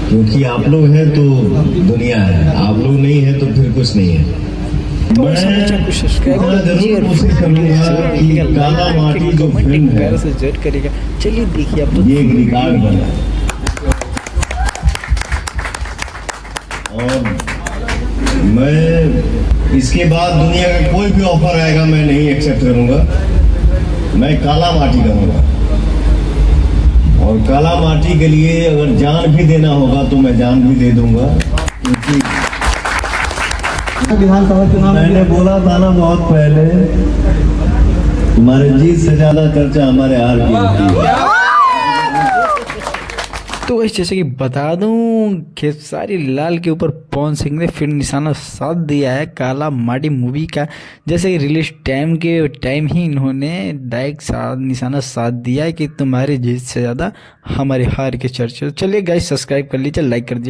क्योंकि आप लोग हैं तो दुनिया है, आप लोग नहीं है तो फिर कुछ नहीं है। तो मैं इतना जरूर कोशिश करूंगा कि काला माटी जो फिल्म है से जज करेगा। चलिए देखिए अब तो ये एक रिकॉर्ड बना और मैं इसके बाद दुनिया का कोई भी ऑफर आएगा मैं नहीं एक्सेप्ट करूंगा। मैं काला माटी करूंगा और काला माटी के लिए अगर जान भी देना होगा तो मैं जान भी दे दूंगा। क्योंकि विधानसभा चुनाव मैंने बोला था ना बहुत पहले, हमारे जीत से ज्यादा चर्चा हमारे हार की होती है। तो वैसे जैसे कि बता दूं खेसारी लाल के ऊपर पवन सिंह ने फिर निशाना साध दिया है काला माटी मूवी का। जैसे कि रिलीज टाइम ही इन्होंने डायरेक्ट निशाना साध दिया है कि तुम्हारे जीत से ज़्यादा हमारे हार के चर्चे। चलिए गाइस सब्सक्राइब कर लीजिए, लाइक कर दीजिए।